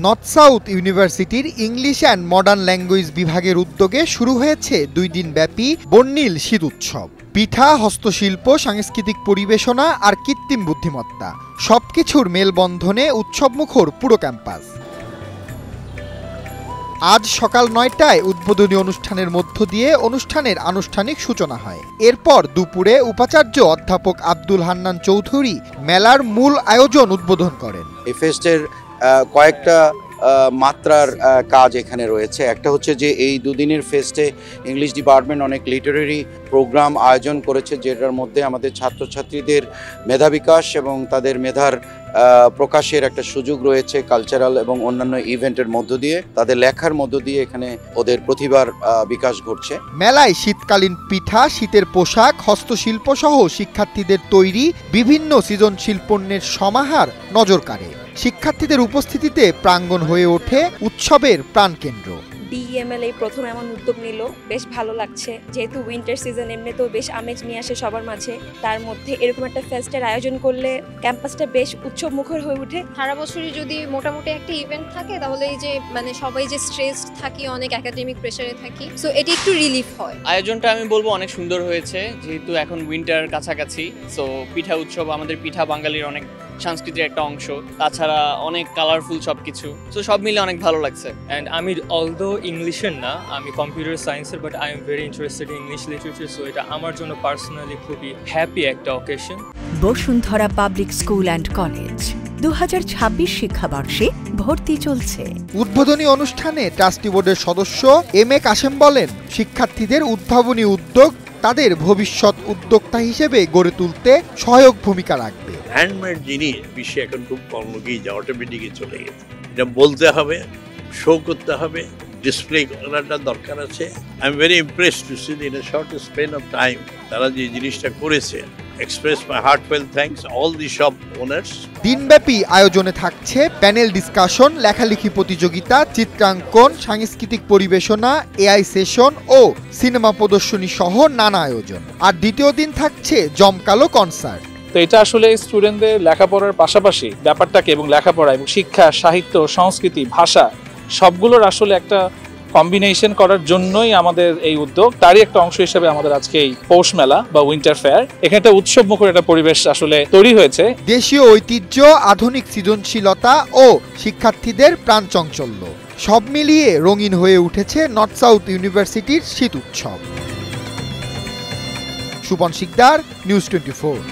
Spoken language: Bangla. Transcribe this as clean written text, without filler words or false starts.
নর্থ সাউথ ইউনিভার্সিটির ইংলিশ অ্যান্ড মডার্ন ল্যাঙ্গুয়েজ বিভাগের উদ্যোগে শুরু হয়েছে 2 দিনব্যাপী বর্ণিল শীত উৎসব। পিঠা, হস্তশিল্প, সাংস্কৃতিক পরিবেশনা আর কৃত্রিম বুদ্ধিমত্তা সবকিছুর মেলবন্ধনে উৎসবমুখর পুরো ক্যাম্পাস। আজ সকাল 9টায় উদ্বোধনী অনুষ্ঠানের মধ্য দিয়ে অনুষ্ঠানের আনুষ্ঠানিক সূচনা হয়। এরপর দুপুরে উপাচার্য অধ্যাপক আব্দুল হান্নান চৌধুরী মেলার মূল আয়োজন উদ্বোধন করেন। এই ফেস্টের কয়েকটা মাত্রার কাজ এখানে রয়েছে। একটা হচ্ছে যে এই 2 দিনের ফেস্টে ইংলিশ ডিপার্টমেন্ট অনেক লিটারেরি প্রোগ্রাম আয়োজন করেছে, যেটার মধ্যে আমাদের ছাত্রছাত্রীদের মেধা বিকাশ এবং তাদের মেধার প্রকাশের একটা সুযোগ রয়েছে। কালচারাল এবং অন্যান্য ইভেন্টের মধ্য দিয়ে, তাদের লেখার মধ্য দিয়ে এখানে ওদের প্রতিভার বিকাশ ঘটছে। মেলায় শীতকালীন পিঠা, শীতের পোশাক, হস্তশিল্প সহ শিক্ষার্থীদের তৈরি বিভিন্ন সৃজনশীল পণ্যের সমাহার নজর কাড়ে। শিক্ষার্থীদের উপস্থিতিতে প্রাঙ্গণ হয়ে ওঠে উৎসবের প্রাণকেন্দ্র। DEML এই প্রথম এমন উদ্যোগ নিল, বেশ ভালো লাগছে। যেহেতু উইন্টার সিজন এমনিতেও বেশ আমেজ নিয়ে আসে সবার মাঝে, তার মধ্যে এরকম একটা ফেস্টের আয়োজন করলে ক্যাম্পাসটা বেশ উৎসব মুখর হয়ে ওঠে। সারা বছরই যদি মোটামুটি একটা ইভেন্ট থাকে তাহলে এই যে সবাই যে স্ট্রেসড থাকি, অনেক একাডেমিক প্রেসারে থাকি, সো এটি একটু রিলিফ হয়। আয়োজনটা আমি বলবো অনেক সুন্দর হয়েছে, যেহেতু এখন উইন্টার কাছাকাছি। সো পিঠা উৎসব, আমাদের পিঠা বাঙালির অনেক সংস্কৃতির একটা অংশ, তাছাড়া অনেক কালারফুল সবকিছু, তো সব মিলে অনেক ভালো লাগছে। অ্যান্ড আমি অলদো ইংলিশের না, আমি কম্পিউটার সায়েন্সের, but I am very interested in English literature, so এটা আমার জন্য পার্সোনালি খুবই হ্যাপি একটা occasion. Bashundhara public school and college 2026 শিক্ষাবর্ষে ভর্তি চলছে। উদ্বোধনী অনুষ্ঠানে ট্রাস্টি বোর্ডের সদস্য MA কাশেম বলেন, শিক্ষার্থীদের উদ্ভাবনী উদ্যোগ তাদের ভবিষ্যৎ উদ্যোক্তা হিসেবে গড়ে তুলতে সহায়ক ভূমিকা রাখবে। হ্যান্ডমেড জিনিস বিশ্বে এখন খুব কর্মকেই যা অটোমেটিকই চলে গেছে। এটা বলতে হবে, শো করতে হবে, ডিসপ্লে করাটা দরকার আছে। I am very impressed to see in a short span of time তারা যে জিনিসটা করেছে। Express my heartfelt thanks all the shop owners. দিনব্যাপী আয়োজনে থাকছে প্যানেল ডিসকাশন, লেখালেখি প্রতিযোগিতা, চিত্রাঙ্কন, সাংস্কৃতিক পরিবেশনা, AI সেশন ও সিনেমা প্রদর্শনী সহ নানা আয়োজন। আর দ্বিতীয় দিন থাকছে জমকালো কনসার্ট। তো এটা আসলে স্টুডেন্টদের লেখাপড়ার পাশাপাশি ব্যাপারটাকে এবং লেখাপড়া এবং শিক্ষা, সাহিত্য, সংস্কৃতি, ভাষা সবগুলোর আসলে একটা কম্বিনেশন করার জন্যই আমাদের এই উদ্যোগ। তারই একটা অংশ হিসেবে আমাদের আজকে এই পৌষ মেলা বা উইন্টার ফেয়ার, এখানে একটা উৎসব মুখর একটা পরিবেশ আসলে তৈরি হয়েছে। দেশীয় ঐতিহ্য, আধুনিক সৃজনশীলতা ও শিক্ষার্থীদের প্রাণচঞ্চল্য সব মিলিয়ে রঙিন হয়ে উঠেছে নর্থ সাউথ ইউনিভার্সিটির শীত উৎসব। সুপন শিকদার, নিউজ 24।